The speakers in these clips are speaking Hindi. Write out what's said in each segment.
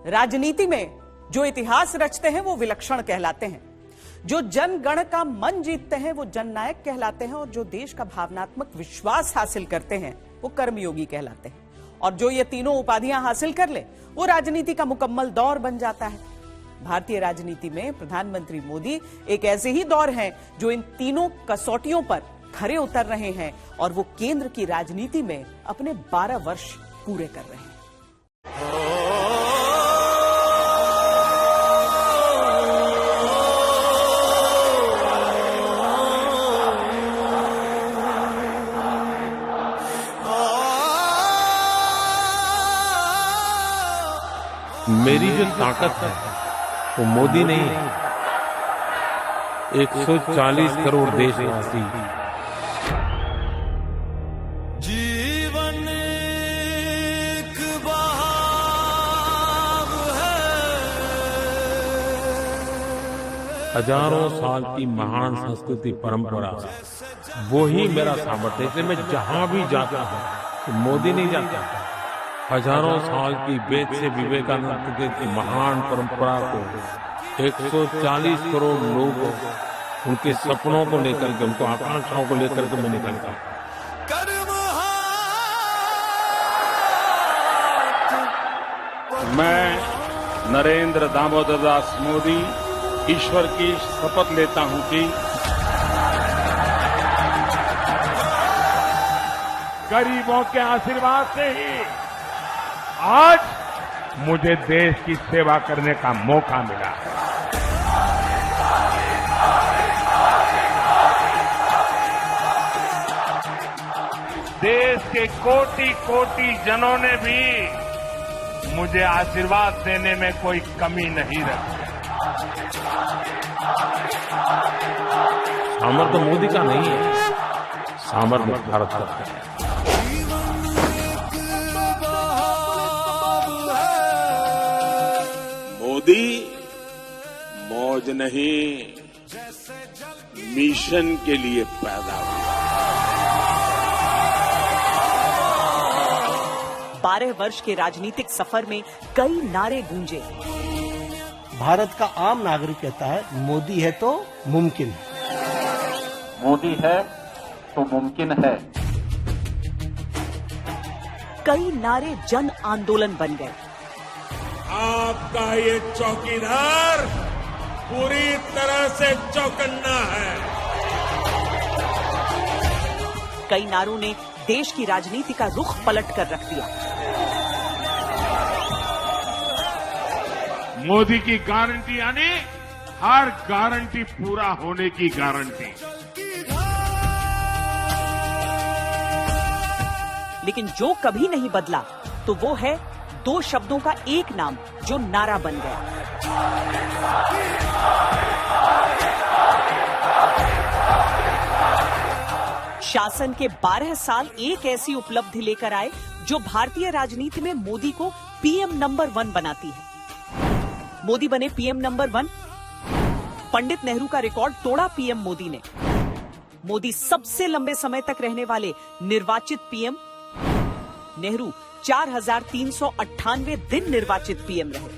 राजनीति में जो इतिहास रचते हैं वो विलक्षण कहलाते हैं, जो जनगण का मन जीतते हैं वो जननायक कहलाते हैं, और जो देश का भावनात्मक विश्वास हासिल करते हैं वो कर्मयोगी कहलाते हैं। और जो ये तीनों उपाधियां हासिल कर ले वो राजनीति का मुकम्मल दौर बन जाता है। भारतीय राजनीति में प्रधानमंत्री मोदी एक ऐसे ही दौर हैं जो इन तीनों कसौटियों पर खरे उतर रहे हैं, और वो केंद्र की राजनीति में अपने 12 वर्ष पूरे कर रहे हैं। मेरी जो ताकत है वो मोदी नहीं है, 140 करोड़ देशवासी। जीवन एक बहाव है, हजारों साल की महान संस्कृति परंपरा, वो ही मेरा सामर्थ्य है। इसलिए मैं जहां भी जाता हूं तो मोदी नहीं जाता, हजारों साल की वेद से विवेकानंद की महान परंपरा को 140 करोड़ लोगों, उनके सपनों को लेकर के, उनको आकांक्षाओं को लेकर के मैं निकलता हूं। मैं नरेंद्र दामोदर दास मोदी ईश्वर की शपथ लेता हूं कि गरीबों के आशीर्वाद से ही आज मुझे देश की सेवा करने का मौका मिला है। देश के कोटि-कोटि जनों ने भी मुझे आशीर्वाद देने में कोई कमी नहीं रखी। सामर्थ्य मोदी का नहीं है, सामर्थ्य भारत का है। मोदी मौज नहीं, मिशन के लिए पैदा हुआ। 12 वर्ष के राजनीतिक सफर में कई नारे गूंजे। भारत का आम नागरिक कहता है मोदी है तो मुमकिन है, मोदी है तो मुमकिन है। कई नारे जन आंदोलन बन गए। आपका ये चौकीदार पूरी तरह से चौकन्ना है। कई नारों ने देश की राजनीति का रुख पलट कर रख दिया। मोदी की गारंटी यानी हर गारंटी पूरा होने की गारंटी। लेकिन जो कभी नहीं बदला तो वो है 2 शब्दों का एक नाम जो नारा बन गया। शासन के 12 साल एक ऐसी उपलब्धि लेकर आए जो भारतीय राजनीति में मोदी को पीएम नंबर 1 बनाती है। मोदी बने पीएम नंबर 1। पंडित नेहरू का रिकॉर्ड तोड़ा पीएम मोदी ने। मोदी सबसे लंबे समय तक रहने वाले निर्वाचित पीएम। नेहरू 4398 दिन निर्वाचित पीएम रहे।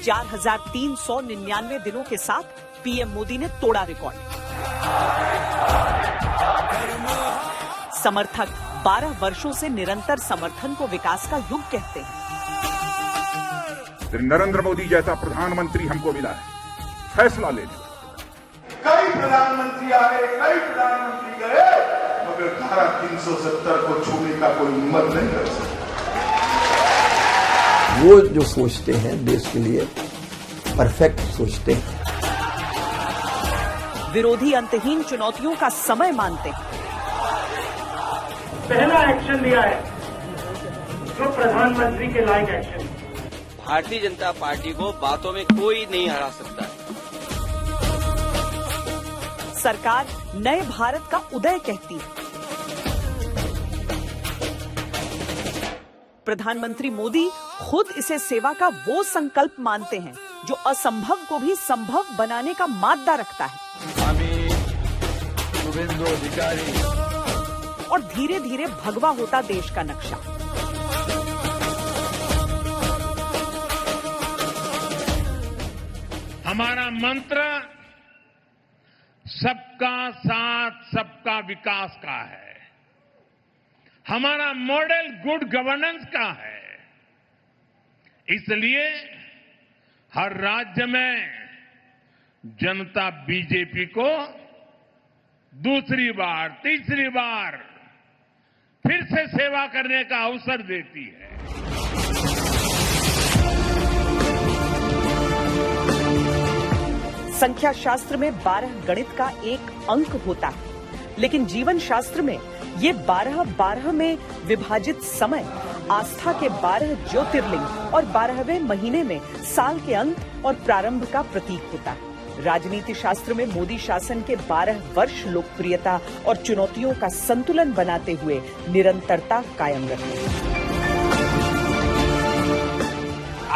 4399 दिनों के साथ पीएम मोदी ने तोड़ा रिकॉर्ड। समर्थक 12 वर्षों से निरंतर समर्थन को विकास का युग कहते हैं। नरेंद्र मोदी जैसा प्रधानमंत्री हमको मिला है फैसला लेने का। कई प्रधानमंत्री आए, कई प्रधानमंत्री गए, मगर धारा 370 को छूने का कोई हिम्मत नहीं कर सकता। वो जो सोचते हैं देश के लिए परफेक्ट सोचते हैं। विरोधी अंतहीन चुनौतियों का समय मानते हैं। पहला एक्शन लिया है जो प्रधानमंत्री के लायक एक्शन। भारतीय जनता पार्टी को बातों में कोई नहीं हरा सकता। सरकार नए भारत का उदय कहती है। प्रधानमंत्री मोदी खुद इसे सेवा का वो संकल्प मानते हैं जो असंभव को भी संभव बनाने का मादा रखता है। और धीरे धीरे भगवा होता देश का नक्शा। हमारा मंत्र सबका साथ सबका विकास का है। हमारा मॉडल गुड गवर्नेंस का है। इसलिए हर राज्य में जनता बीजेपी को दूसरी बार, तीसरी बार फिर से सेवा करने का अवसर देती है। संख्या शास्त्र में 12 गणित का एक अंक होता है, लेकिन जीवन शास्त्र में ये 12 में विभाजित समय आस्था के 12 ज्योतिर्लिंग और 12वें महीने में साल के अंत और प्रारंभ का प्रतीक होता है। राजनीति शास्त्र में मोदी शासन के 12 वर्ष लोकप्रियता और चुनौतियों का संतुलन बनाते हुए निरंतरता कायम रखते हैं।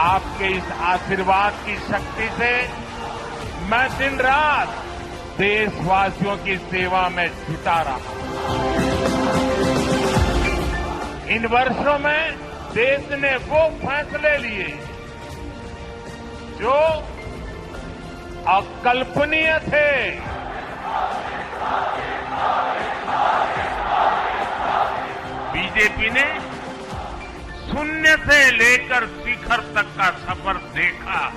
आपके इस आशीर्वाद की शक्ति से मैं दिन रात देशवासियों की सेवा में जुटा रहा। इन वर्षों में देश ने वो फैसले लिए जो अकल्पनीय थे। बीजेपी ने शून्य से लेकर शिखर तक का सफर देखा है।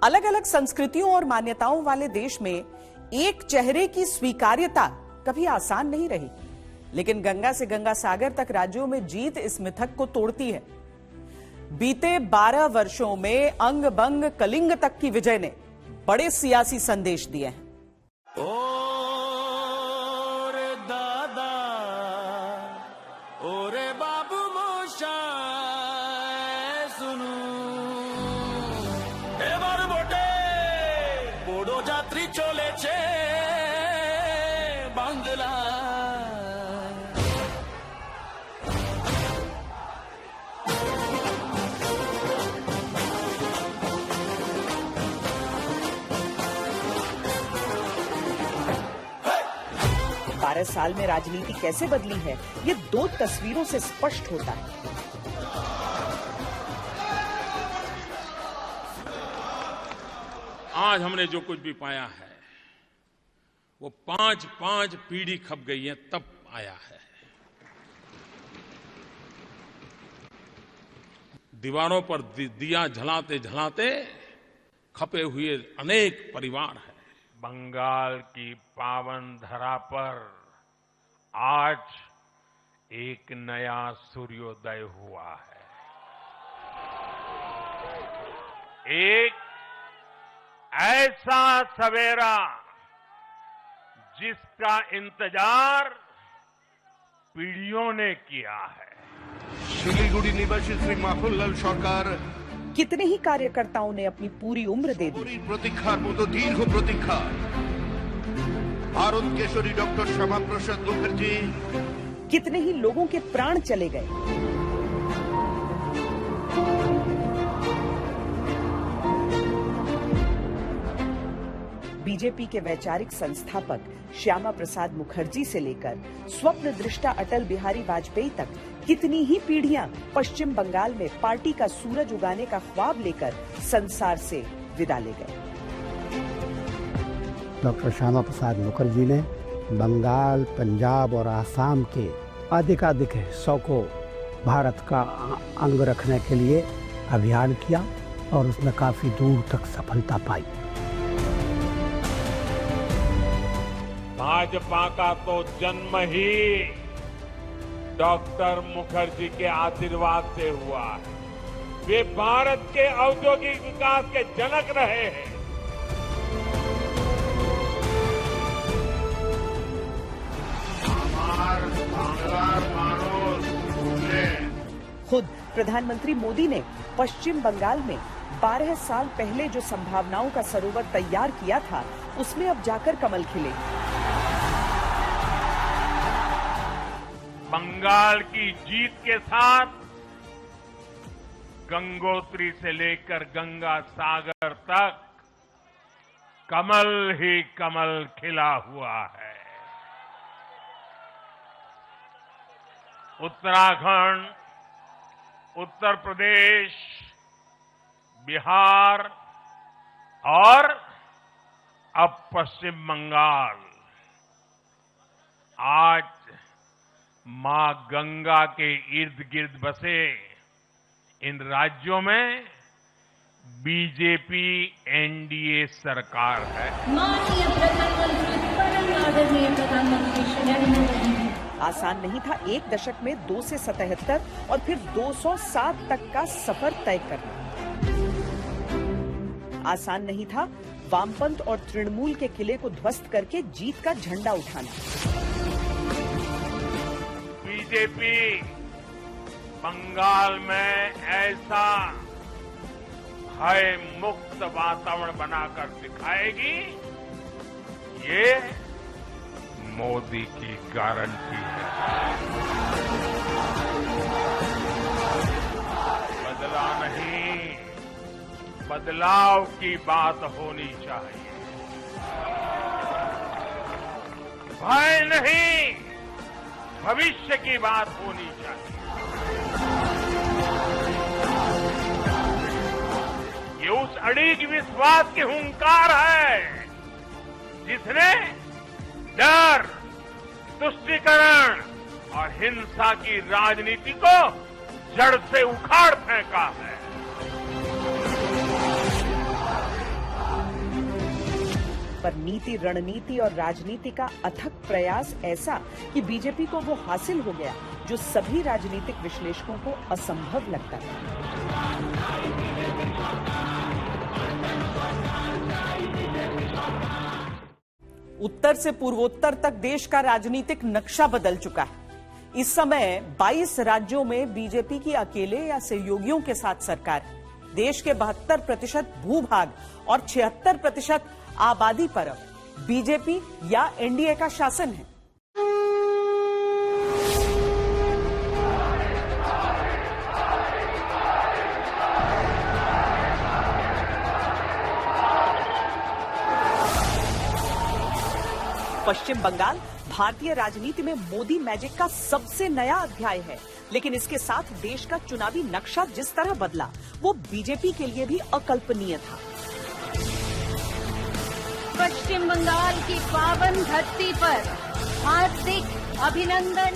अलग अलग संस्कृतियों और मान्यताओं वाले देश में एक चेहरे की स्वीकार्यता कभी आसान नहीं रही, लेकिन गंगा से गंगा सागर तक राज्यों में जीत इस मिथक को तोड़ती है। बीते 12 वर्षों में अंग बंग कलिंग तक की विजय ने बड़े सियासी संदेश दिए हैं। ओरे दादा ओरे बाबू मोशा सुनु এবার ভোটে বড় যাত্রী চলেছে বাংলা। बारह साल में राजनीति कैसे बदली है, ये 2 तस्वीरों से स्पष्ट होता है। आज हमने जो कुछ भी पाया है वो 5 पीढ़ी खप गई है तब आया है। दीवारों पर दिया जलाते जलाते खपे हुए अनेक परिवार हैं। बंगाल की पावन धरा पर आज एक नया सूर्योदय हुआ है। एक ऐसा सवेरा जिसका इंतजार पीढ़ियों ने किया है। শিলিগুড়ি নিবাসী শ্রী মাখনলাল সরকার कितने ही कार्यकर्ताओं ने अपनी पूरी उम्र दे दी। প্রতীক্ষার মতো দীর্ঘ প্রতীক্ষা। ভারত কেশরী ডক্টর শ্যামাপ্রসাদ মুখার্জি। कितने ही लोगों के प्राण चले गए। बीजेपी के वैचारिक संस्थापक श्यामा प्रसाद मुखर्जी से लेकर स्वप्न दृष्टा अटल बिहारी वाजपेयी तक कितनी ही पीढ़ियां पश्चिम बंगाल में पार्टी का सूरज उगाने का ख्वाब लेकर संसार से विदा ले गए। डॉक्टर श्यामा प्रसाद मुखर्जी ने बंगाल, पंजाब और आसाम के अधिकाधिक हिस्सों को भारत का अंग रखने के लिए अभियान किया और उसमें काफी दूर तक सफलता पाई। भाजपा का तो जन्म ही डॉक्टर मुखर्जी के आशीर्वाद से हुआ है। वे भारत के औद्योगिक विकास के जनक रहे हैं। खुद प्रधानमंत्री मोदी ने पश्चिम बंगाल में 12 साल पहले जो संभावनाओं का सरोवर तैयार किया था, उसमें अब जाकर कमल खिले। बंगाल की जीत के साथ गंगोत्री से लेकर गंगा सागर तक कमल ही कमल खिला हुआ है। उत्तराखंड, उत्तर प्रदेश, बिहार और अब पश्चिम बंगाल आज मां गंगा के इर्द गिर्द बसे इन राज्यों में बीजेपी एनडीए सरकार है। माननीय प्रधानमंत्री, परम आदरणीय प्रधानमंत्री श्री नरेंद्र मोदी। आसान नहीं था एक दशक में 2 से 77 और फिर 207 तक का सफर तय करना। आसान नहीं था वामपंथ और तृणमूल के किले को ध्वस्त करके जीत का झंडा उठाना। बीजेपी बंगाल में ऐसा भय मुक्त वातावरण बनाकर दिखाएगी, ये मोदी की गारंटी है। बदला नहीं, बदलाव की बात होनी चाहिए। भय नहीं, भविष्य की बात होनी चाहिए। ये उस अड़िग विश्वास की हुंकार है जिसने डर, तुष्टीकरण और हिंसा की राजनीति को जड़ से उखाड़ फेंका है। पर नीति, रणनीति और राजनीति का अथक प्रयास ऐसा कि बीजेपी को वो हासिल हो गया जो सभी राजनीतिक विश्लेषकों को असंभव लगता था। उत्तर से पूर्वोत्तर तक देश का राजनीतिक नक्शा बदल चुका है। इस समय 22 राज्यों में बीजेपी की अकेले या सहयोगियों के साथ सरकार है। देश के 72% भूभाग और 76% आबादी पर अब बीजेपी या एनडीए का शासन है। पश्चिम बंगाल भारतीय राजनीति में मोदी मैजिक का सबसे नया अध्याय है, लेकिन इसके साथ देश का चुनावी नक्शा जिस तरह बदला वो बीजेपी के लिए भी अकल्पनीय था। पश्चिम बंगाल की पावन धरती पर हार्दिक अभिनंदन।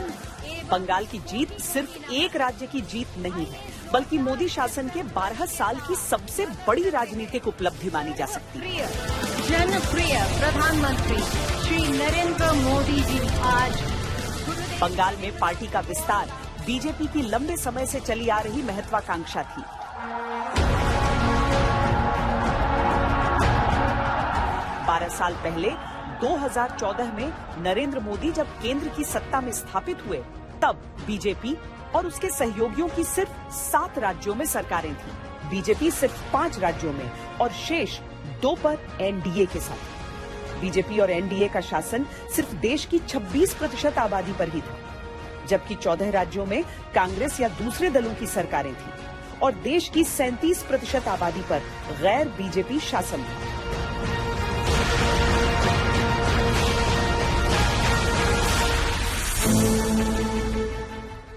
बंगाल की जीत सिर्फ एक राज्य की जीत नहीं है, बल्कि मोदी शासन के 12 साल की सबसे बड़ी राजनीतिक उपलब्धि मानी जा सकती है। जनप्रिय प्रधानमंत्री श्री नरेंद्र मोदी जी आज बंगाल में पार्टी का विस्तार बीजेपी की लंबे समय से चली आ रही महत्वाकांक्षा थी। बारह साल पहले 2014 में नरेंद्र मोदी जब केंद्र की सत्ता में स्थापित हुए, तब बीजेपी और उसके सहयोगियों की सिर्फ 7 राज्यों में सरकारें थीं। बीजेपी सिर्फ 5 राज्यों में और शेष 2 पर एनडीए के साथ। बीजेपी और एनडीए का शासन सिर्फ देश की 26% आबादी पर ही था, जबकि 14 राज्यों में कांग्रेस या दूसरे दलों की सरकारें थीं और देश की 37% आबादी पर गैर बीजेपी शासन था।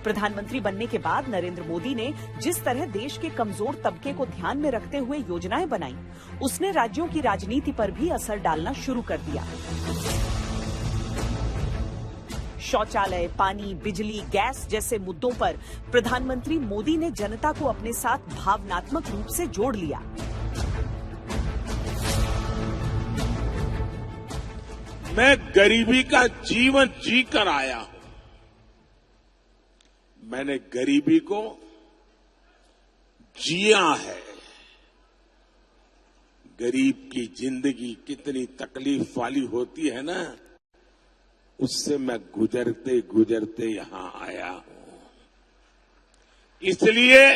प्रधानमंत्री बनने के बाद नरेंद्र मोदी ने जिस तरह देश के कमजोर तबके को ध्यान में रखते हुए योजनाएं बनाई, उसने राज्यों की राजनीति पर भी असर डालना शुरू कर दिया। शौचालय, पानी, बिजली, गैस जैसे मुद्दों पर प्रधानमंत्री मोदी ने जनता को अपने साथ भावनात्मक रूप से जोड़ लिया। मैं गरीबी का जीवन जीकर आया हूं। मैंने गरीबी को जिया है। गरीब की जिंदगी कितनी तकलीफ वाली होती है ना, उससे मैं गुजरते गुजरते यहां आया हूं। इसलिए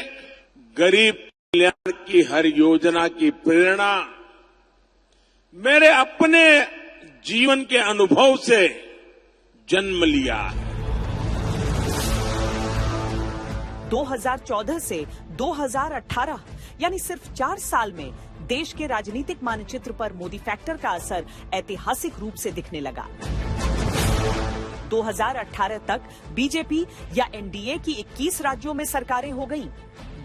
गरीब कल्याण की हर योजना की प्रेरणा मेरे अपने जीवन के अनुभव से जन्म लिया है। 2014 से 2018 यानी सिर्फ 4 साल में देश के राजनीतिक मानचित्र पर मोदी फैक्टर का असर ऐतिहासिक रूप से दिखने लगा। 2018 तक बीजेपी या एनडीए की 21 राज्यों में सरकारें हो गईं।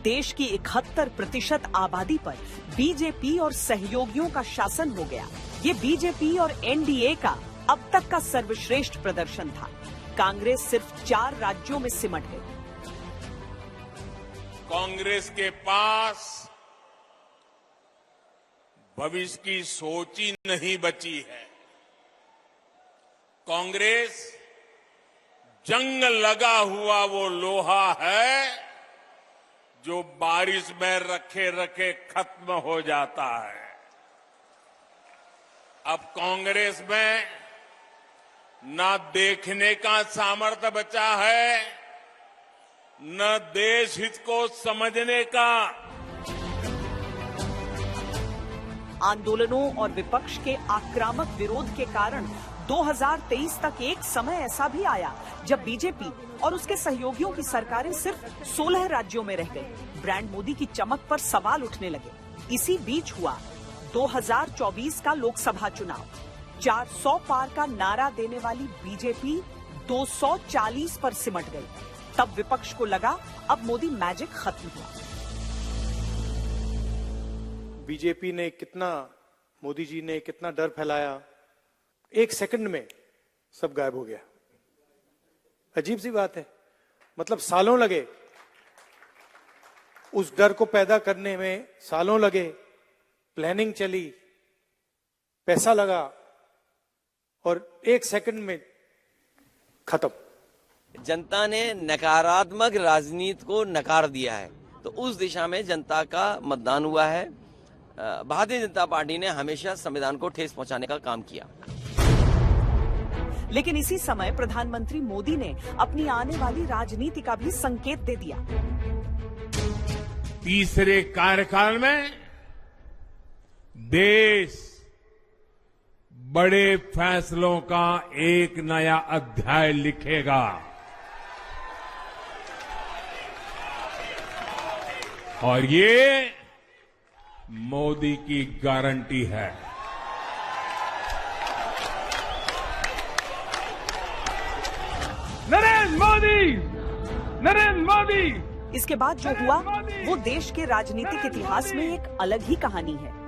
देश की 71% आबादी पर बीजेपी और सहयोगियों का शासन हो गया। ये बीजेपी और एनडीए का अब तक का सर्वश्रेष्ठ प्रदर्शन था। कांग्रेस सिर्फ 4 राज्यों में सिमट गई। कांग्रेस के पास भविष्य की सोच ही नहीं बची है। कांग्रेस जंग लगा हुआ वो लोहा है जो बारिश में रखे रखे खत्म हो जाता है। अब कांग्रेस में न देखने का सामर्थ्य बचा है, न देश हित को समझने का। आंदोलनों और विपक्ष के आक्रामक विरोध के कारण 2023 तक एक समय ऐसा भी आया जब बीजेपी और उसके सहयोगियों की सरकारें सिर्फ 16 राज्यों में रह गई। ब्रांड मोदी की चमक पर सवाल उठने लगे। इसी बीच हुआ 2024 का लोकसभा चुनाव। 400 पार का नारा देने वाली बीजेपी 240 पर सिमट गई। तब विपक्ष को लगा अब मोदी मैजिक खत्म हुआ। बीजेपी ने कितना, मोदी जी ने कितना डर फैलाया, एक सेकंड में सब गायब हो गया। अजीब सी बात है, मतलब सालों लगे उस डर को पैदा करने में, सालों लगे, प्लानिंग चली, पैसा लगा और एक सेकंड में खत्म। जनता ने नकारात्मक राजनीति को नकार दिया है, तो उस दिशा में जनता का मतदान हुआ है। भारतीय जनता पार्टी ने हमेशा संविधान को ठेस पहुंचाने का काम किया। लेकिन इसी समय प्रधानमंत्री मोदी ने अपनी आने वाली राजनीति का भी संकेत दे दिया। तीसरे कार्यकाल में देश बड़े फैसलों का एक नया अध्याय लिखेगा और ये मोदी की गारंटी है। नरेंद्र मोदी, नरेंद्र मोदी। इसके बाद जो हुआ वो देश के राजनीतिक इतिहास में एक अलग ही कहानी है।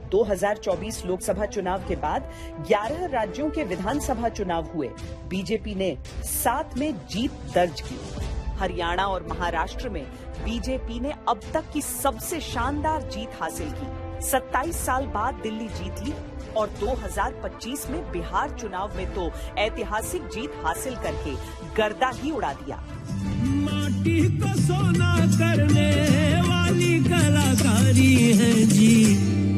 2024 लोकसभा चुनाव के बाद 11 राज्यों के विधानसभा चुनाव हुए। बीजेपी ने 7 में जीत दर्ज की। हरियाणा और महाराष्ट्र में बीजेपी ने अब तक की सबसे शानदार जीत हासिल की। 27 साल बाद दिल्ली जीत ली और 2025 में बिहार चुनाव में तो ऐतिहासिक जीत हासिल करके गर्दा ही उड़ा दिया। माटी को सोना करने वाली कलाकारी है जी,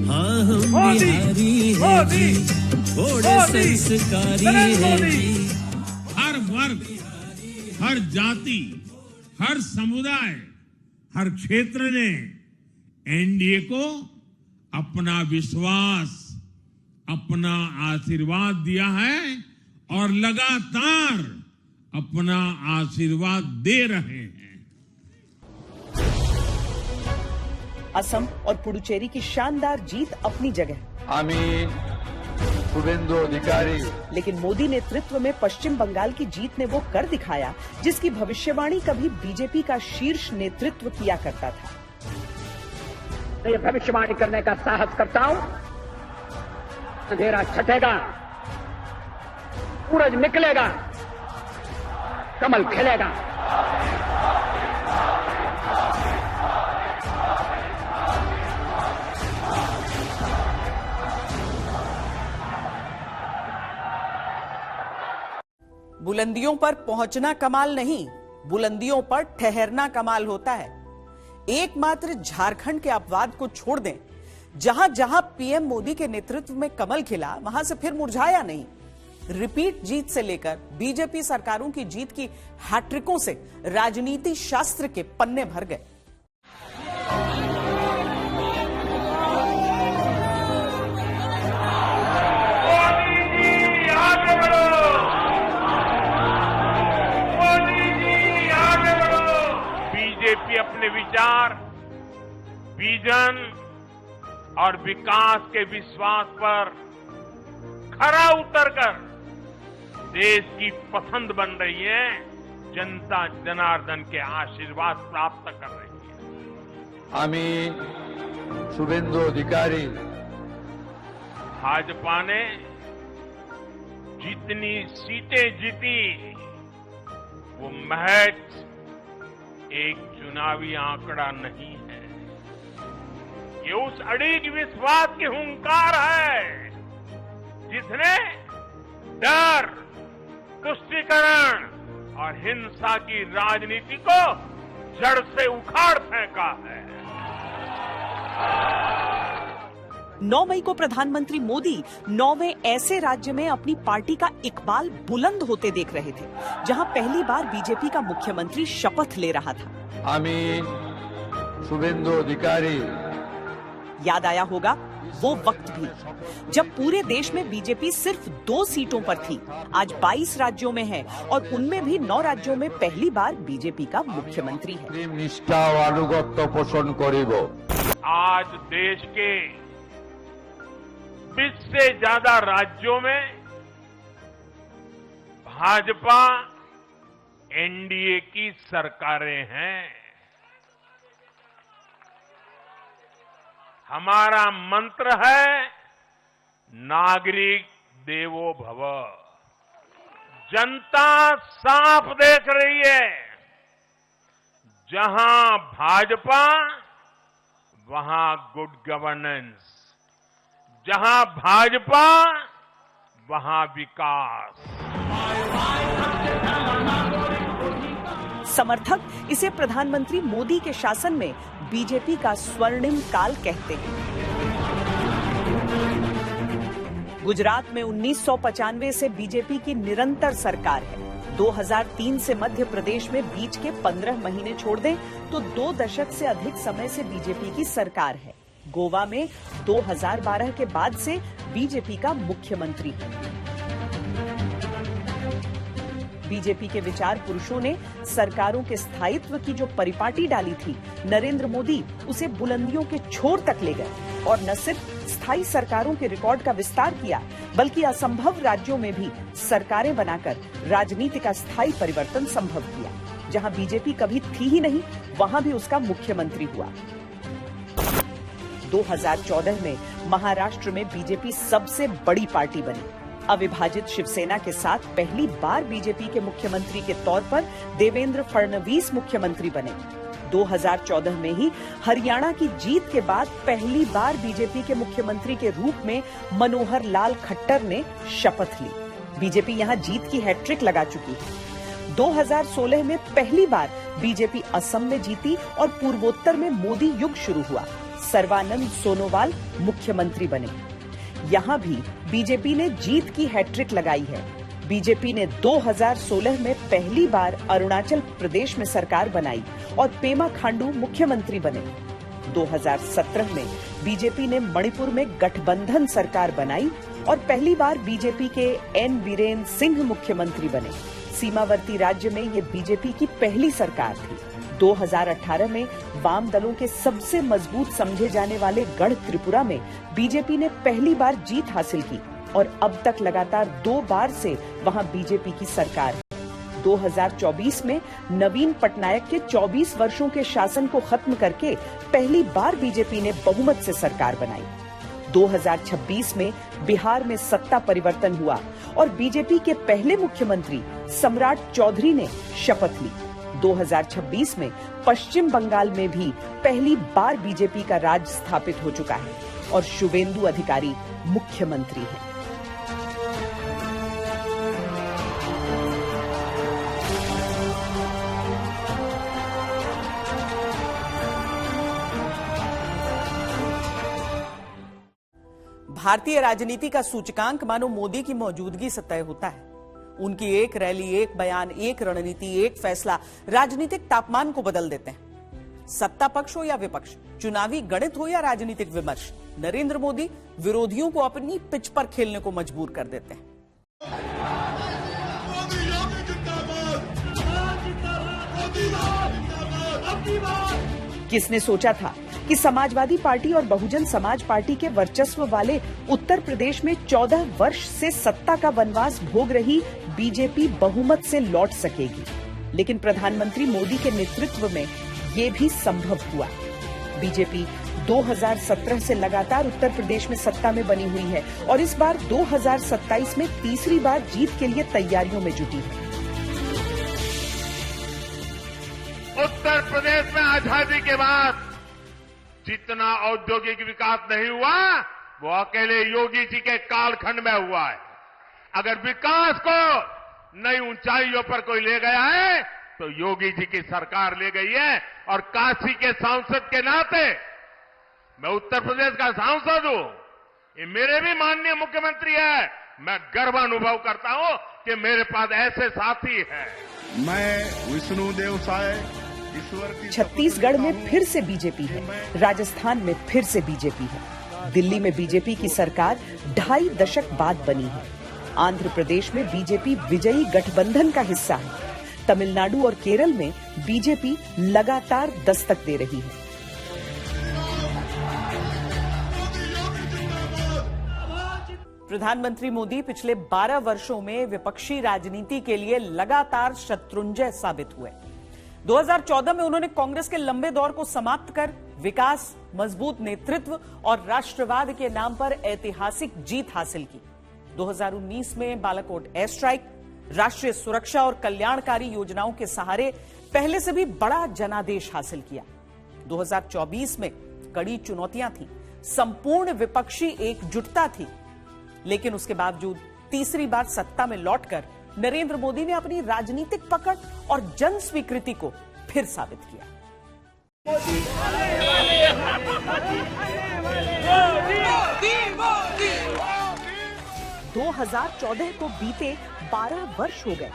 हाँ हम बिहारी हैं जी, बड़े संस्कारी हैं जी। हर वर्ग, हर जाति, हर समुदाय, हर क्षेत्र ने एनडीए को अपना विश्वास, अपना आशीर्वाद दिया है और लगातार अपना आशीर्वाद दे रहे हैं। असम और पुडुचेरी की शानदार जीत अपनी जगह। आमीन शुभेंदु अधिकारी। लेकिन मोदी नेतृत्व में पश्चिम बंगाल की जीत ने वो कर दिखाया जिसकी भविष्यवाणी कभी बीजेपी का शीर्ष नेतृत्व किया करता था। ये भविष्यवाणी करने का साहस करता हूं। अंधेरा छटेगा, सूरज निकलेगा, कमल खिलेगा। बुलंदियों पर पहुंचना कमाल नहीं, बुलंदियों पर ठहरना कमाल होता है। एकमात्र झारखंड के अपवाद को छोड़ दें, जहां जहां पीएम मोदी के नेतृत्व में कमल खिला, वहां से फिर मुरझाया नहीं। रिपीट जीत से लेकर बीजेपी सरकारों की जीत की हैट्रिकों से राजनीति शास्त्र के पन्ने भर गए। बीजेपी अपने विचार, विजन और विकास के विश्वास पर खरा उतरकर देश की पसंद बन रही है, जनता जनार्दन के आशीर्वाद प्राप्त कर रही है। आम्ही शुभेंदु अधिकारी भाजपा ने जितनी सीटें जीती वो महज एक चुनावी आंकड़ा नहीं है, ये उस अड़िग विश्वास की हुंकार है जिसने डर, तुष्टीकरण और हिंसा की राजनीति को जड़ से उखाड़ फेंका है। 9 मई को प्रधानमंत्री मोदी 9वें ऐसे राज्य में अपनी पार्टी का इकबाल बुलंद होते देख रहे थे जहां पहली बार बीजेपी का मुख्यमंत्री शपथ ले रहा था। आम्ही शुभेंदु अधिकारी याद आया होगा वो वक्त भी जब पूरे देश में बीजेपी सिर्फ 2 सीटों पर थी। आज 22 राज्यों में है और उनमें भी 9 राज्यों में पहली बार बीजेपी का मुख्यमंत्री है। निष्ठा व अनुगत्य पोषण करिबो। आज देश के 20 से ज्यादा राज्यों में भाजपा एनडीए की सरकारें हैं। हमारा मंत्र है नागरिक देवो भव। जनता साफ देख रही है, जहां भाजपा वहां गुड गवर्नेंस, जहां भाजपा वहां विकास। समर्थक इसे प्रधानमंत्री मोदी के शासन में बीजेपी का स्वर्णिम काल कहते हैं। गुजरात में 1995 से बीजेपी की निरंतर सरकार है। 2003 से मध्य प्रदेश में बीच के 15 महीने छोड़ दें तो 2 दशक से अधिक समय से बीजेपी की सरकार है। गोवा में 2012 के बाद से बीजेपी का मुख्यमंत्री है। बीजेपी के विचार पुरुषों ने सरकारों के स्थायित्व की जो परिपाटी डाली थी, नरेंद्र मोदी उसे बुलंदियों के छोर तक ले गए और न सिर्फ स्थायी सरकारों के रिकॉर्ड का विस्तार किया, बल्कि असंभव राज्यों में भी सरकारें बनाकर राजनीति का स्थायी परिवर्तन संभव किया। जहां बीजेपी कभी थी ही नहीं, वहां भी उसका मुख्यमंत्री हुआ। 2014 में महाराष्ट्र में बीजेपी सबसे बड़ी पार्टी बनी। अविभाजित शिवसेना के साथ पहली बार बीजेपी के मुख्यमंत्री के तौर पर देवेंद्र फडणवीस मुख्यमंत्री बने। 2014 में ही हरियाणा की जीत के बाद पहली बार बीजेपी के मुख्यमंत्री के रूप में मनोहर लाल खट्टर ने शपथ ली। बीजेपी यहां जीत की हैट्रिक लगा चुकी है। 2016 में पहली बार बीजेपी असम में जीती और पूर्वोत्तर में मोदी युग शुरू हुआ। सर्बानंद सोनोवाल मुख्यमंत्री बने। यहां भी बीजेपी ने जीत की हैट्रिक लगाई है। बीजेपी ने 2016 में पहली बार अरुणाचल प्रदेश में सरकार बनाई और पेमा खांडू मुख्यमंत्री बने। 2017 में बीजेपी ने मणिपुर में गठबंधन सरकार बनाई और पहली बार बीजेपी के एन बीरेन सिंह मुख्यमंत्री बने। सीमावर्ती राज्य में ये बीजेपी की पहली सरकार थी। 2018 में वाम दलों के सबसे मजबूत समझे जाने वाले गढ़ त्रिपुरा में बीजेपी ने पहली बार जीत हासिल की और अब तक लगातार 2 बार से वहां बीजेपी की सरकार है। 2024 में नवीन पटनायक के 24 वर्षों के शासन को खत्म करके पहली बार बीजेपी ने बहुमत से सरकार बनाई। 2026 में बिहार में सत्ता परिवर्तन हुआ और बीजेपी के पहले मुख्यमंत्री सम्राट चौधरी ने शपथ ली। 2026 में पश्चिम बंगाल में भी पहली बार बीजेपी का राज स्थापित हो चुका है और शुभेंदु अधिकारी मुख्यमंत्री हैं। भारतीय राजनीति का सूचकांक मानो मोदी की मौजूदगी से तय होता है। उनकी एक रैली, एक बयान, एक रणनीति, एक फैसला राजनीतिक तापमान को बदल देते हैं। सत्ता पक्ष हो या विपक्ष, चुनावी गणित हो या राजनीतिक विमर्श, नरेंद्र मोदी विरोधियों को अपनी पिच पर खेलने को मजबूर कर देते हैं। किसने सोचा था कि कि समाजवादी पार्टी और बहुजन समाज पार्टी के वर्चस्व वाले उत्तर प्रदेश में 14 वर्ष से सत्ता का वनवास भोग रही बीजेपी बहुमत से लौट सकेगी। लेकिन प्रधानमंत्री मोदी के नेतृत्व में ये भी संभव हुआ। बीजेपी 2017 से लगातार उत्तर प्रदेश में सत्ता में बनी हुई है और इस बार 2027 में तीसरी बार जीत के लिए तैयारियों में जुटी है। उत्तर प्रदेश में आजादी के बाद जितना औद्योगिक विकास नहीं हुआ वो अकेले योगी जी के कालखंड में हुआ है। अगर विकास को नई ऊंचाइयों पर कोई ले गया है तो योगी जी की सरकार ले गई है। और काशी के सांसद के नाते मैं उत्तर प्रदेश का सांसद हूं, ये मेरे भी माननीय मुख्यमंत्री है। मैं गर्व अनुभव करता हूं कि मेरे पास ऐसे साथी हैं। मैं विष्णुदेव साय ईश्वर की छत्तीसगढ़ में फिर से बीजेपी है, राजस्थान में फिर से बीजेपी है, दिल्ली में बीजेपी की सरकार 2.5 दशक बाद बनी है। आंध्र प्रदेश में बीजेपी विजयी गठबंधन का हिस्सा है। तमिलनाडु और केरल में बीजेपी लगातार दस्तक दे रही है। प्रधानमंत्री मोदी पिछले 12 वर्षों में विपक्षी राजनीति के लिए लगातार शत्रुंजय साबित हुए। 2014 में उन्होंने कांग्रेस के लंबे दौर को समाप्त कर विकास, मजबूत नेतृत्व और राष्ट्रवाद के नाम पर ऐतिहासिक जीत हासिल की। 2019 में बालाकोट एयर स्ट्राइक, राष्ट्रीय सुरक्षा और कल्याणकारी योजनाओं के सहारे पहले से भी बड़ा जनादेश हासिल किया। 2024 में कड़ी चुनौतियां थी, संपूर्ण विपक्षी एकजुटता थी, लेकिन उसके बावजूद तीसरी बार सत्ता में लौटकर नरेंद्र मोदी ने अपनी राजनीतिक पकड़ और जन स्वीकृति को फिर साबित किया। 2014 को बीते 12 वर्ष हो गए,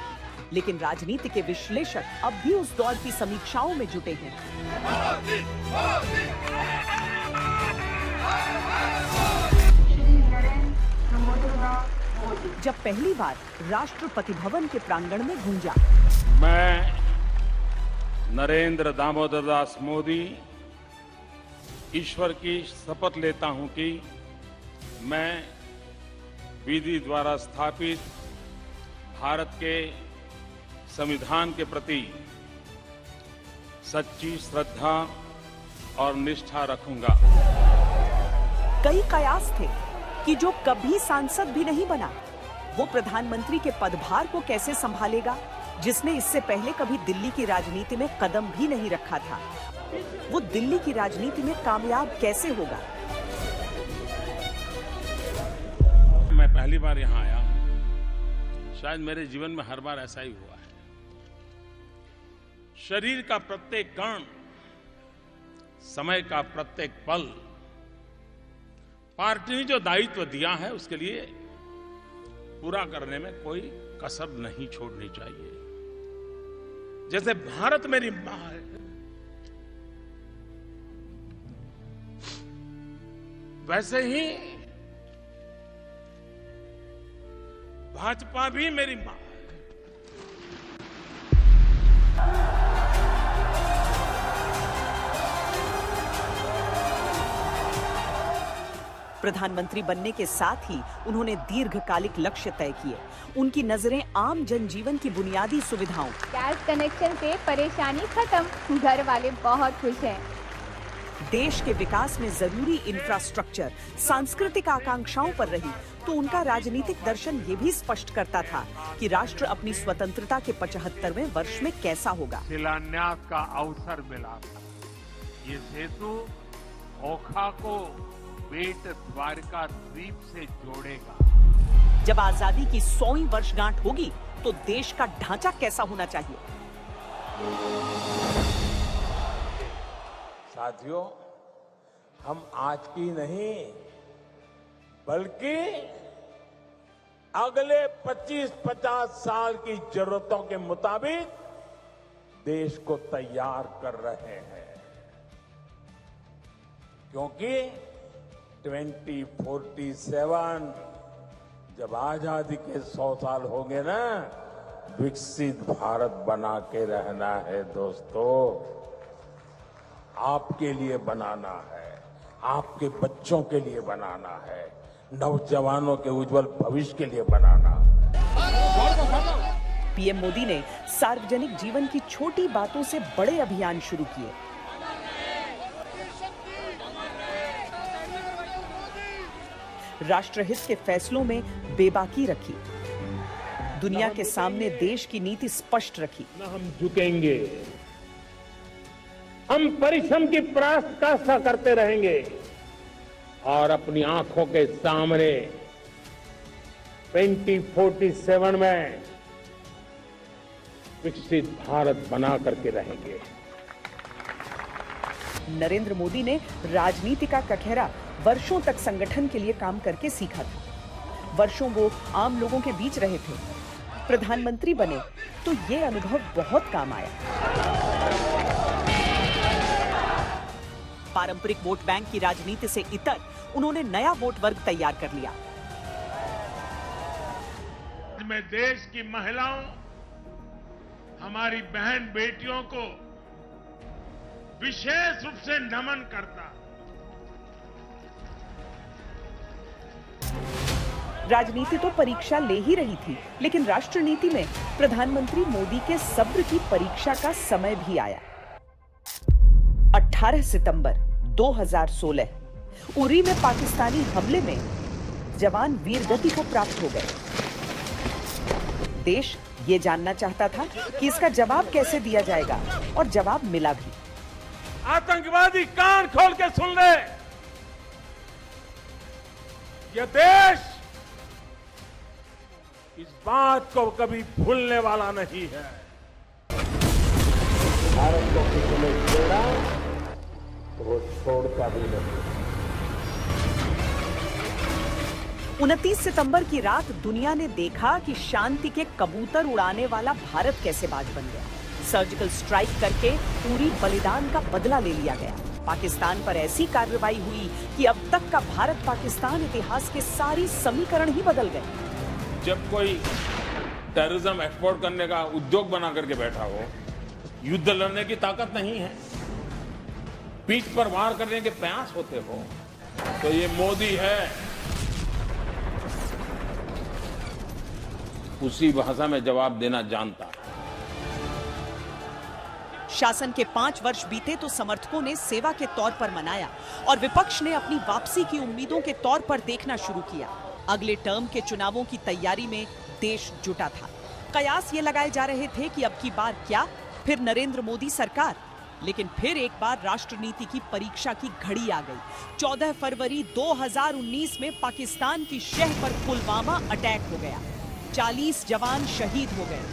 लेकिन राजनीति के विश्लेषक अब भी उस दौर की समीक्षाओं में जुटे हैं। जब पहली बार राष्ट्रपति भवन के प्रांगण में गूंजा, मैं नरेंद्र दामोदर दास मोदी ईश्वर की शपथ लेता हूं कि मैं विधि द्वारा स्थापित भारत के संविधान के प्रति सच्ची श्रद्धा और निष्ठा रखूंगा। कई कयास थे कि जो कभी सांसद भी नहीं बना वो प्रधानमंत्री के पदभार को कैसे संभालेगा, जिसने इससे पहले कभी दिल्ली की राजनीति में कदम भी नहीं रखा था। वो दिल्ली की राजनीति में कामयाब कैसे होगा। मैं पहली बार यहां आया हूं, शायद मेरे जीवन में हर बार ऐसा ही हुआ है। शरीर का प्रत्येक कण, समय का प्रत्येक पल पार्टी ने जो दायित्व दिया है उसके लिए पूरा करने में कोई कसर नहीं छोड़नी चाहिए। जैसे भारत मेरी मां है, वैसे ही भाजपा भी मेरी मां है। प्रधानमंत्री बनने के साथ ही उन्होंने दीर्घकालिक लक्ष्य तय किए। उनकी नजरें आम जनजीवन की बुनियादी सुविधाओं, गैस कनेक्शन पे परेशानी खत्म, घर वाले बहुत खुश हैं। देश के विकास में जरूरी इंफ्रास्ट्रक्चर, सांस्कृतिक आकांक्षाओं पर रही तो उनका राजनीतिक दर्शन ये भी स्पष्ट करता था कि राष्ट्र अपनी स्वतंत्रता के 75वें वर्ष में कैसा होगा। शिलान्यास का अवसर मिला था। ये सेतु ओखा को बेट द्वारका द्वीप से जोड़ेगा। जब आजादी की 100वीं वर्षगांठ होगी तो देश का ढांचा कैसा होना चाहिए। साथियों, हम आज की नहीं बल्कि अगले 25-50 साल की जरूरतों के मुताबिक देश को तैयार कर रहे हैं, क्योंकि 2047 जब आजादी के 100 साल होंगे ना, विकसित भारत बना के रहना है दोस्तों। आपके लिए बनाना है, आपके बच्चों के लिए बनाना है, नौजवानों के उज्जवल भविष्य के लिए बनाना है। पीएम मोदी ने सार्वजनिक जीवन की छोटी बातों से बड़े अभियान शुरू किए। राष्ट्रहित के फैसलों में बेबाकी रखी, दुनिया के सामने देश की नीति स्पष्ट रखी। हम झुकेंगे, हम परिश्रम की पराकाष्ठा करते रहेंगे और अपनी आंखों के सामने 2047 में विकसित भारत बना करके रहेंगे। नरेंद्र मोदी ने राजनीति का कठहरा वर्षों तक संगठन के लिए काम करके सीखा था। वर्षों वो आम लोगों के बीच रहे थे। प्रधानमंत्री बने तो ये अनुभव बहुत काम आया। पारंपरिक वोट बैंक की राजनीति से इतर उन्होंने नया वोट वर्ग तैयार कर लिया। मैं देश की महिलाओं, हमारी बहन बेटियों को विशेष रूप से नमन करता। राजनीति तो परीक्षा ले ही रही थी, लेकिन राष्ट्रनीति में प्रधानमंत्री मोदी के सब्र की परीक्षा का समय भी आया। 18 सितंबर 2016 उरी में पाकिस्तानी हमले में जवान वीरगति को प्राप्त हो गए। देश ये जानना चाहता था कि इसका जवाब कैसे दिया जाएगा, और जवाब मिला भी। आतंकवादी कान खोल के सुन ले, ये देश इस बात को कभी भूलने वाला नहीं है। भारत को किसी ने छोड़ा तो वो छोड़ता भी नहीं। 29 सितंबर की रात दुनिया ने देखा कि शांति के कबूतर उड़ाने वाला भारत कैसे बाज बन गया। सर्जिकल स्ट्राइक करके पूरी बलिदान का बदला ले लिया गया। पाकिस्तान पर ऐसी कार्रवाई हुई कि अब तक का भारत पाकिस्तान इतिहास के सारी समीकरण ही बदल गए। जब कोई टेररिज्म एक्सपोर्ट करने का उद्योग बना करके बैठा हो, युद्ध लड़ने की ताकत नहीं है, पीठ पर वार करने के प्रयास होते हो, तो ये मोदी है। उसी भाषा में जवाब देना जानता है। शासन के 5 वर्ष बीते तो समर्थकों ने सेवा के तौर पर मनाया और विपक्ष ने अपनी वापसी की उम्मीदों के तौर पर देखना शुरू किया। अगले टर्म के चुनावों की तैयारी में देश जुटा था। कयास ये लगाए जा रहे थे कि अब की बार क्या, फिर नरेंद्र मोदी सरकार। लेकिन फिर एक बार राष्ट्रनीति की परीक्षा की घड़ी आ गई। 14 फरवरी 2019 में पाकिस्तान की शहर पर पुलवामा अटैक हो गया। 40 जवान शहीद हो गए।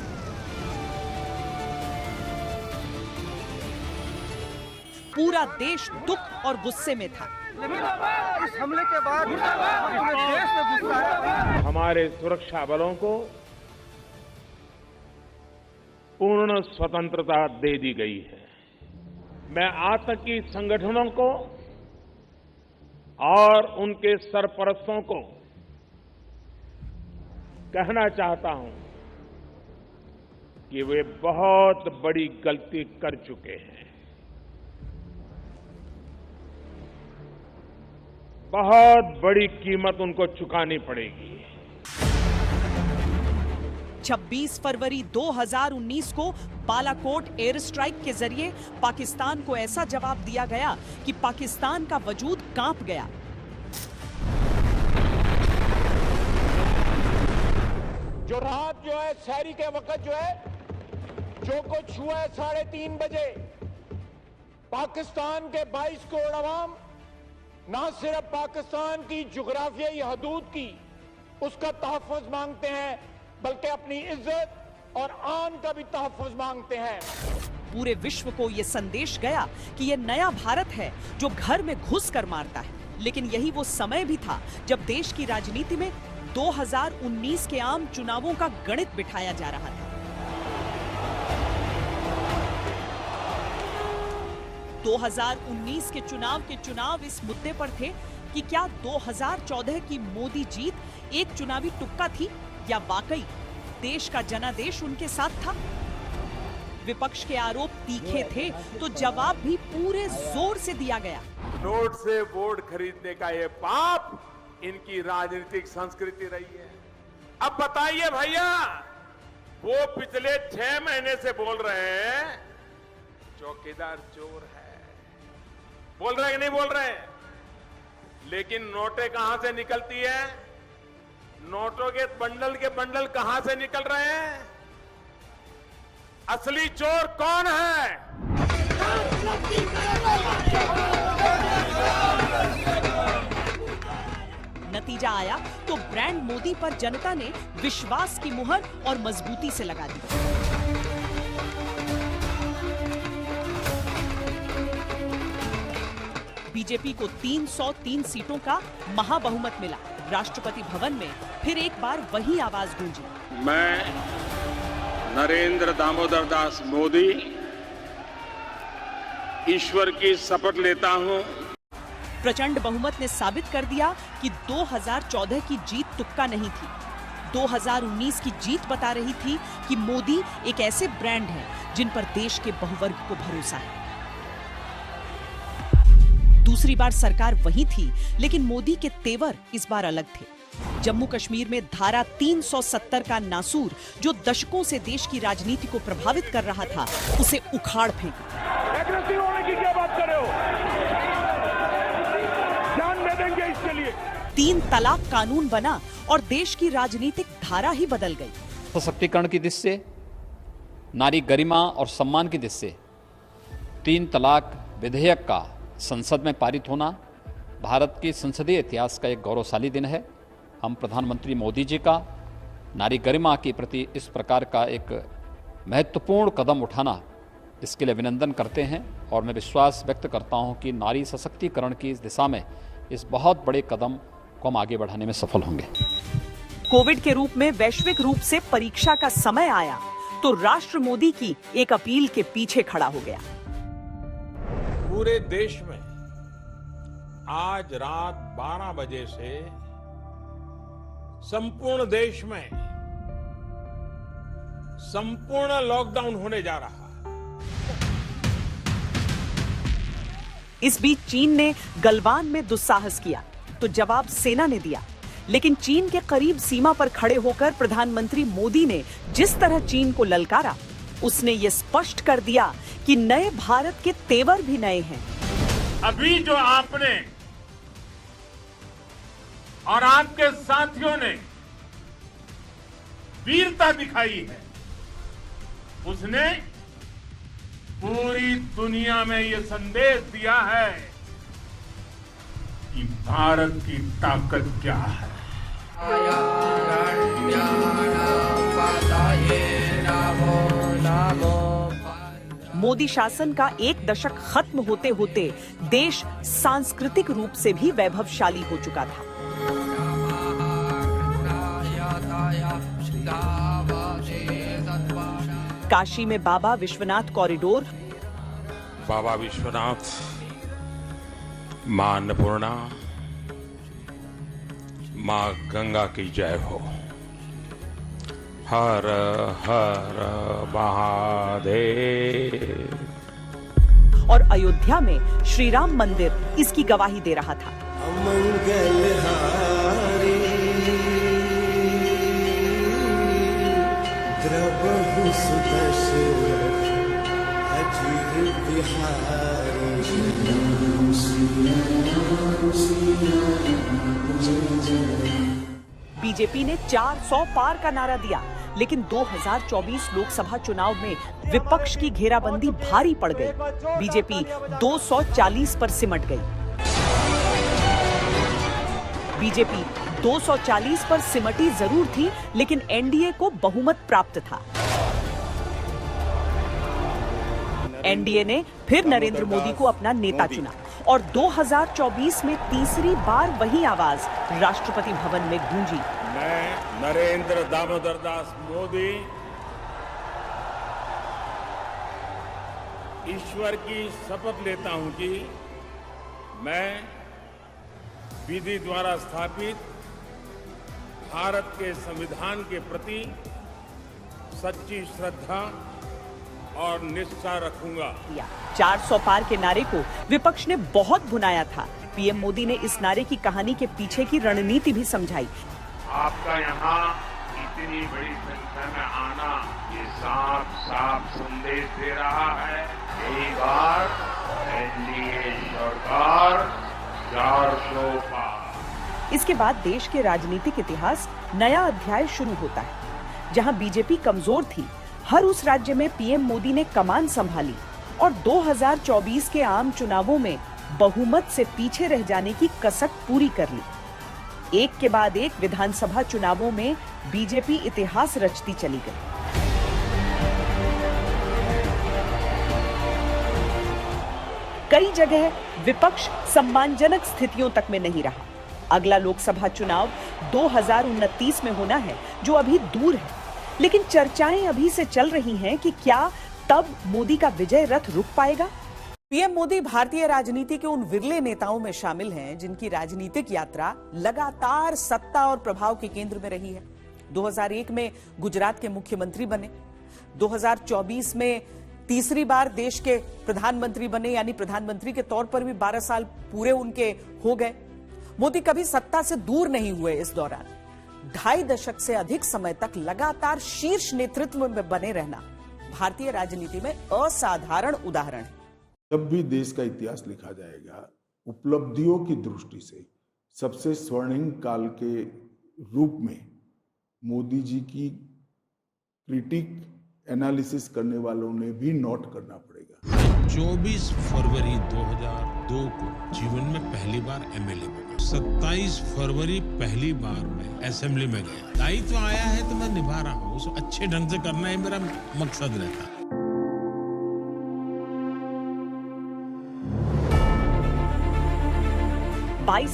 पूरा देश दुख और गुस्से में था। इस हमले के बाद पूरे देश में गुस्सा है। हमारे सुरक्षा बलों को पूर्ण स्वतंत्रता दे दी गई है। मैं आतंकी संगठनों को और उनके सरपरस्तों को कहना चाहता हूं कि वे बहुत बड़ी गलती कर चुके हैं। बहुत बड़ी कीमत उनको चुकानी पड़ेगी। 26 फरवरी 2019 को बालाकोट एयर स्ट्राइक के जरिए पाकिस्तान को ऐसा जवाब दिया गया कि पाकिस्तान का वजूद कांप गया। जो रात जो है शहरी के वक्त जो है जो कुछ हुआ है 3:30 बजे, पाकिस्तान के 22 करोड़ अवाम न सिर्फ पाकिस्तान की जुग्राफियाई हदूद की उसका तहफ़्फ़ुज़ मांगते हैं, बल्कि अपनी इज्जत और आन का भी तहफ़्फ़ुज़ मांगते हैं। पूरे विश्व को यह संदेश गया कि यह नया भारत है जो घर में घुस कर मारता है। लेकिन यही वो समय भी था जब देश की राजनीति में 2019 के आम चुनावों का गणित बिठाया जा रहा था। 2019 के चुनाव इस मुद्दे पर थे कि क्या 2014 की मोदी जीत एक चुनावी तुक्का थी या वाकई देश का जनादेश उनके साथ था। विपक्ष के आरोप तीखे थे तो जवाब भी पूरे जोर से दिया गया। नोट से वोट खरीदने का ये पाप इनकी राजनीतिक संस्कृति रही है। अब बताइए भैया, वो पिछले 6 महीने से बोल रहे हैं चौकीदार चोर है, बोल रहे हैं कि नहीं बोल रहे हैं? लेकिन नोटें कहां से निकलती है? नोटों के बंडल कहां से निकल रहे हैं? असली चोर कौन है? नतीजा आया तो ब्रांड मोदी पर जनता ने विश्वास की मुहर और मजबूती से लगा दी। बीजेपी को 303 सीटों का महाबहुमत मिला। राष्ट्रपति भवन में फिर एक बार वही आवाज गूंजी। मैं नरेंद्र दामोदर दास मोदी ईश्वर की शपथ लेता हूं। प्रचंड बहुमत ने साबित कर दिया कि 2014 की जीत तुक्का नहीं थी। 2019 की जीत बता रही थी कि मोदी एक ऐसे ब्रांड हैं जिन पर देश के बहुवर्ग को भरोसा है। दूसरी बार सरकार वही थी, लेकिन मोदी के तेवर इस बार अलग थे। जम्मू कश्मीर में धारा 370 का नासूर, जो दशकों से देश की राजनीति को प्रभावित कर रहा था, उसे उखाड़ फेंका। एग्रेसिव होने की क्या बात कर रहे हो? जान दे देंगे इसके लिए। 3 तलाक कानून बना और देश की राजनीतिक धारा ही बदल गई। सशक्तिकरण की दृष्टि से, नारी गरिमा और सम्मान की दृष्टि से 3 तलाक विधेयक का संसद में पारित होना भारत के संसदीय इतिहास का एक गौरवशाली दिन है। हम प्रधानमंत्री मोदी जी का नारी गरिमा के प्रति इस प्रकार का एक महत्वपूर्ण कदम उठाना, इसके लिए अभिनंदन करते हैं और मैं विश्वास व्यक्त करता हूं कि नारी सशक्तिकरण की इस दिशा में इस बहुत बड़े कदम को हम आगे बढ़ाने में सफल होंगे। कोविड के रूप में वैश्विक रूप से परीक्षा का समय आया तो राष्ट्र मोदी की एक अपील के पीछे खड़ा हो गया। पूरे देश में आज रात 12 बजे से संपूर्ण देश में संपूर्ण लॉकडाउन होने जा रहा है। इस बीच चीन ने गलवान में दुस्साहस किया तो जवाब सेना ने दिया। लेकिन चीन के करीब सीमा पर खड़े होकर प्रधानमंत्री मोदी ने जिस तरह चीन को ललकारा, उसने ये स्पष्ट कर दिया कि नए भारत के तेवर भी नए हैं। अभी जो आपने और आपके साथियों ने वीरता दिखाई है, उसने पूरी दुनिया में ये संदेश दिया है कि भारत की ताकत क्या है। मोदी शासन का 1 दशक खत्म होते होते देश सांस्कृतिक रूप से भी वैभवशाली हो चुका था। काशी में बाबा विश्वनाथ कॉरिडोर, बाबा विश्वनाथ, मां अन्नपूर्णा, मां गंगा की जय हो। हर हर महादेव। और अयोध्या में श्री राम मंदिर इसकी गवाही दे रहा था। बीजेपी ने 400 पार का नारा दिया, लेकिन 2024 लोकसभा चुनाव में विपक्ष की घेराबंदी भारी पड़ गई। बीजेपी 240 पर सिमट गई। बीजेपी 240 पर सिमटी जरूर थी, लेकिन एनडीए को बहुमत प्राप्त था। एनडीए ने फिर नरेंद्र मोदी को अपना नेता चुना और 2024 में तीसरी बार वही आवाज राष्ट्रपति भवन में गूंजी। मैं नरेंद्र दामोदर दास मोदी ईश्वर की शपथ लेता हूं कि मैं विधि द्वारा स्थापित भारत के संविधान के प्रति सच्ची श्रद्धा और निष्ठा रखूंगा। 400 पार के नारे को विपक्ष ने बहुत भुनाया था। पीएम मोदी ने इस नारे की कहानी के पीछे की रणनीति भी समझाई। आपका यहाँ इतनी बड़ी संख्या में आना ये साफ साफ संदेश दे रहा है, एक बार एनडीए सरकार 400 पार। इसके बाद देश के राजनीतिक इतिहास नया अध्याय शुरू होता है। जहां बीजेपी कमजोर थी, हर उस राज्य में पीएम मोदी ने कमान संभाली और 2024 के आम चुनावों में बहुमत से पीछे रह जाने की कसक पूरी कर ली। एक के बाद एक विधानसभा चुनावों में बीजेपी इतिहास रचती चली गई। कई जगह विपक्ष सम्मानजनक स्थितियों तक में नहीं रहा। अगला लोकसभा चुनाव 2029 में होना है, जो अभी दूर है, लेकिन चर्चाएं अभी से चल रही हैं कि क्या तब मोदी का विजय रथ रुक पाएगा। पीएम मोदी भारतीय राजनीति के उन विरले नेताओं में शामिल हैं जिनकी राजनीतिक यात्रा लगातार सत्ता और प्रभाव के केंद्र में रही है। 2001 में गुजरात के मुख्यमंत्री बने, 2024 में तीसरी बार देश के प्रधानमंत्री बने, यानी प्रधानमंत्री के तौर पर भी 12 साल पूरे उनके हो गए। मोदी कभी सत्ता से दूर नहीं हुए। इस दौरान 2.5 दशक से अधिक समय तक लगातार शीर्ष नेतृत्व में बने रहना भारतीय राजनीति में असाधारण उदाहरण है। जब भी देश का इतिहास लिखा जाएगा, उपलब्धियों की दृष्टि से सबसे स्वर्णिम काल के रूप में मोदी जी की क्रिटिक एनालिसिस करने वालों ने भी नोट करना पड़ेगा। 24 फरवरी 2002 को जीवन में पहली बार एमएलए बना। 27 फरवरी पहली बार मैं असेंबली में गया। दायित्व आया है तो मैं निभा रहा हूँ, उसको अच्छे ढंग से करना ही मेरा मकसद रहता है।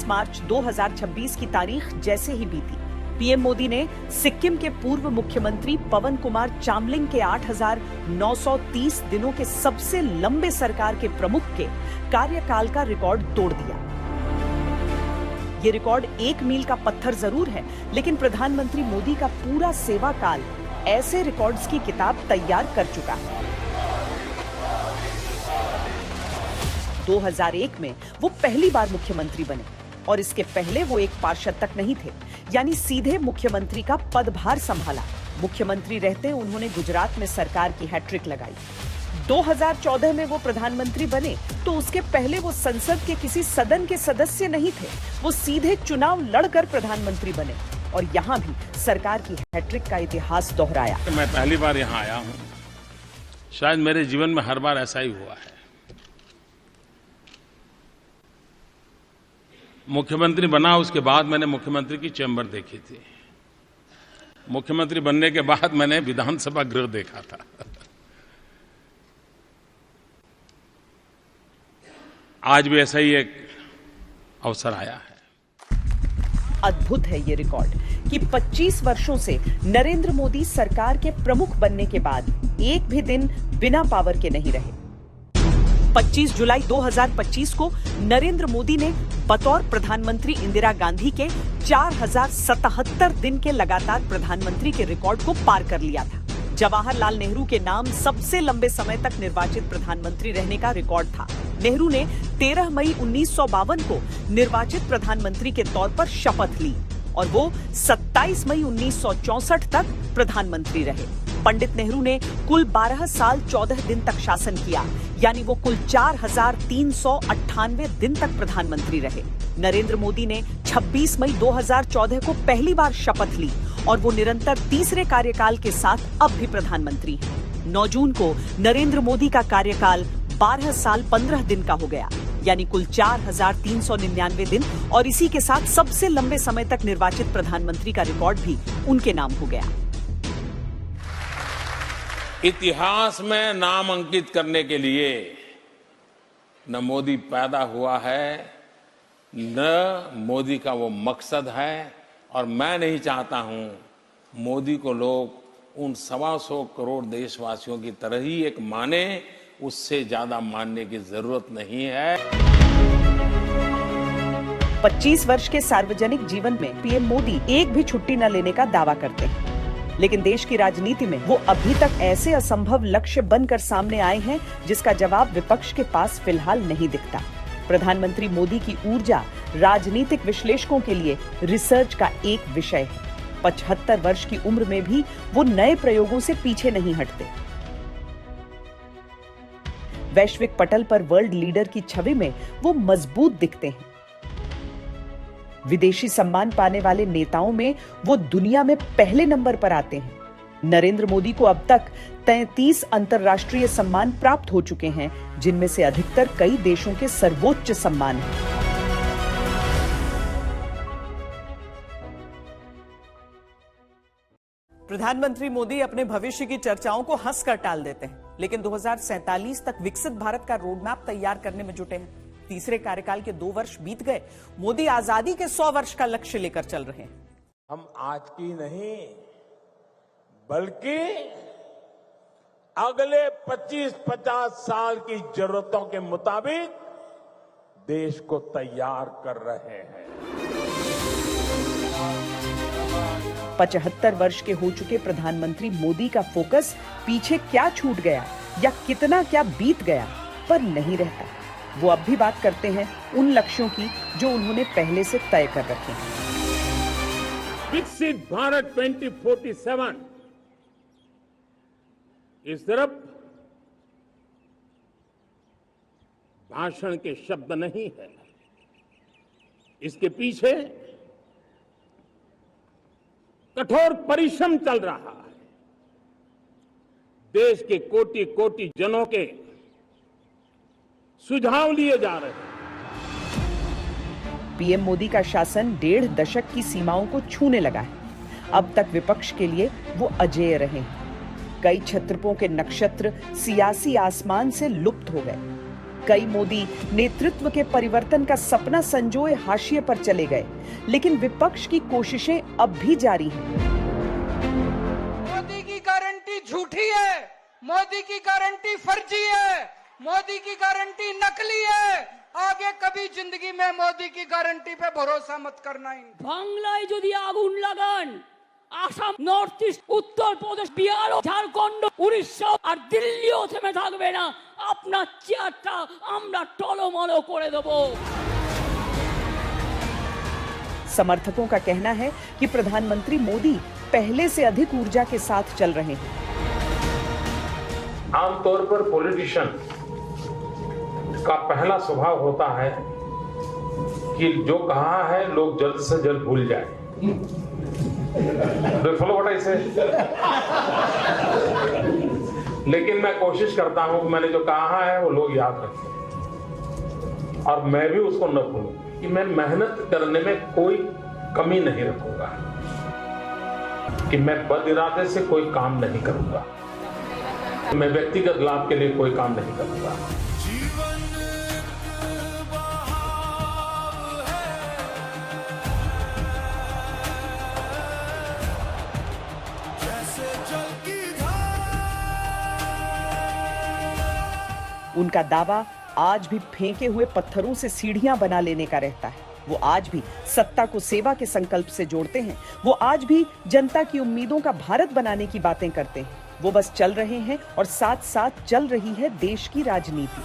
मार्च 2026 की तारीख जैसे ही बीती, पीएम मोदी ने सिक्किम के पूर्व मुख्यमंत्री पवन कुमार चामलिंग के 8,930 दिनों के सबसे लंबे सरकार के प्रमुख के कार्यकाल का रिकॉर्ड तोड़ दिया। ये रिकॉर्ड 1 मील का पत्थर जरूर है, लेकिन प्रधानमंत्री मोदी का पूरा सेवा काल ऐसे रिकॉर्ड्स की किताब तैयार कर चुका है। 2001 में वो पहली बार मुख्यमंत्री बने और इसके पहले वो एक पार्षद तक नहीं थे, यानी सीधे मुख्यमंत्री का पदभार संभाला। मुख्यमंत्री रहते उन्होंने गुजरात में सरकार की हैट्रिक लगाई। 2014 में वो प्रधानमंत्री बने तो उसके पहले वो संसद के किसी सदन के सदस्य नहीं थे, वो सीधे चुनाव लड़कर प्रधानमंत्री बने और यहाँ भी सरकार की हैट्रिक का इतिहास दोहराया। मैं पहली बार यहाँ आया हूँ, शायद मेरे जीवन में हर बार ऐसा ही हुआ है। मुख्यमंत्री बना, उसके बाद मैंने मुख्यमंत्री की चैम्बर देखी थी। मुख्यमंत्री बनने के बाद मैंने विधानसभा गृह देखा था। आज भी ऐसा ही एक अवसर आया है। अद्भुत है ये रिकॉर्ड कि 25 वर्षों से नरेंद्र मोदी सरकार के प्रमुख बनने के बाद एक भी दिन बिना पावर के नहीं रहे। 25 जुलाई 2025 को नरेंद्र मोदी ने बतौर प्रधानमंत्री इंदिरा गांधी के 4077 दिन के लगातार प्रधानमंत्री के रिकॉर्ड को पार कर लिया था। जवाहरलाल नेहरू के नाम सबसे लंबे समय तक निर्वाचित प्रधानमंत्री रहने का रिकॉर्ड था। नेहरू ने 13 मई 1952 को निर्वाचित प्रधानमंत्री के तौर पर शपथ ली और वो 27 मई 1964 तक प्रधानमंत्री रहे। पंडित नेहरू ने कुल 12 साल 14 दिन तक शासन किया, यानी वो कुल 4398 दिन तक प्रधानमंत्री रहे। नरेंद्र मोदी ने 26 मई 2014 को पहली बार शपथ ली और वो निरंतर तीसरे कार्यकाल के साथ अब भी प्रधानमंत्री हैं। 9 जून को नरेंद्र मोदी का कार्यकाल 12 साल 15 दिन का हो गया, यानी कुल 4399 दिन, और इसी के साथ सबसे लंबे समय तक निर्वाचित प्रधानमंत्री का रिकॉर्ड भी उनके नाम हो गया। इतिहास में नाम अंकित करने के लिए न मोदी पैदा हुआ है, न मोदी का वो मकसद है, और मैं नहीं चाहता हूं मोदी को लोग उन 125 करोड़ देशवासियों की तरह ही एक माने, उससे ज्यादा मानने की जरूरत नहीं है। 25 वर्ष के सार्वजनिक जीवन में पीएम मोदी एक भी छुट्टी न लेने का दावा करते हैं। लेकिन देश की राजनीति में वो अभी तक ऐसे असंभव लक्ष्य बनकर सामने आए हैं जिसका जवाब विपक्ष के पास फिलहाल नहीं दिखता। प्रधानमंत्री मोदी की ऊर्जा राजनीतिक विश्लेषकों के लिए रिसर्च का एक विषय है। 75 वर्ष की उम्र में भी वो नए प्रयोगों से पीछे नहीं हटते। वैश्विक पटल पर वर्ल्ड लीडर की छवि में वो मजबूत दिखते हैं। विदेशी सम्मान पाने वाले नेताओं में वो दुनिया में पहले नंबर पर आते हैं। नरेंद्र मोदी को अब तक 33 अंतर्राष्ट्रीय सम्मान प्राप्त हो चुके हैं, जिनमें से अधिकतर कई देशों के सर्वोच्च सम्मान हैं। प्रधानमंत्री मोदी अपने भविष्य की चर्चाओं को हंसकर टाल देते हैं, लेकिन 2047 तक विकसित भारत का रोडमैप तैयार करने में जुटे हैं। तीसरे कार्यकाल के 2 वर्ष बीत गए, मोदी आजादी के 100 वर्ष का लक्ष्य लेकर चल रहे हैं। हम आज की नहीं बल्कि अगले 25-50 साल की जरूरतों के मुताबिक देश को तैयार कर रहे हैं। 75 वर्ष के हो चुके प्रधानमंत्री मोदी का फोकस पीछे क्या छूट गया या कितना क्या बीत गया पर नहीं रहता। वो अब भी बात करते हैं उन लक्ष्यों की जो उन्होंने पहले से तय कर रखे हैं। विकसित भारत 2047 ये सिर्फ भाषण के शब्द नहीं है, इसके पीछे कठोर परिश्रम चल रहा है। देश के कोटि कोटि जनों के सुझाव लिए जा रहे हैं। पीएम मोदी का शासन 1.5 दशक की सीमाओं को छूने लगा है। अब तक विपक्ष के लिए वो अजेय रहे हैं। कई क्षत्रपों के नक्षत्र सियासी आसमान से लुप्त हो गए। कई मोदी नेतृत्व के परिवर्तन का सपना संजोए हाशिए पर चले गए, लेकिन विपक्ष की कोशिशें अब भी जारी हैं। मोदी की गारंटी झूठी है, मोदी की गारंटी फर्जी है, मोदी की गारंटी नकली है। आगे कभी जिंदगी में मोदी की गारंटी पे भरोसा मत करना। बांग्लाয় যদি আগুন লাগান, আসাম, নর্থ ইস্ট, উত্তর প্রদেশ, বিহার, ঝাড়খণ্ড, উড়িষ্যা আর দিল্লিও থেমে থাকবে না। আপনার চেয়ারটা আমরা টলমল করে দেব। समर्थकों का कहना है कि प्रधानमंत्री मोदी पहले से अधिक ऊर्जा के साथ चल रहे हैं। आमतौर पर पॉलिटिशियन का पहला स्वभाव होता है कि जो कहा है लोग जल्द से जल्द भूल जाए। फॉलो व्हाट आई से। लेकिन मैं कोशिश करता हूं कि मैंने जो कहा है वो लोग याद रखें और मैं भी उसको न भूलूं, कि मैं मेहनत करने में कोई कमी नहीं रखूंगा, कि मैं बद इरादे से कोई काम नहीं करूंगा, मैं व्यक्तिगत लाभ के लिए कोई काम नहीं करूंगा। उनका दावा आज भी फेंके हुए पत्थरों से सीढ़ियां बना लेने का रहता है। वो आज भी सत्ता को सेवा के संकल्प से जोड़ते हैं। वो आज भी जनता की उम्मीदों का भारत बनाने की बातें करते हैं। वो बस चल रहे हैं और साथ साथ चल रही है देश की राजनीति।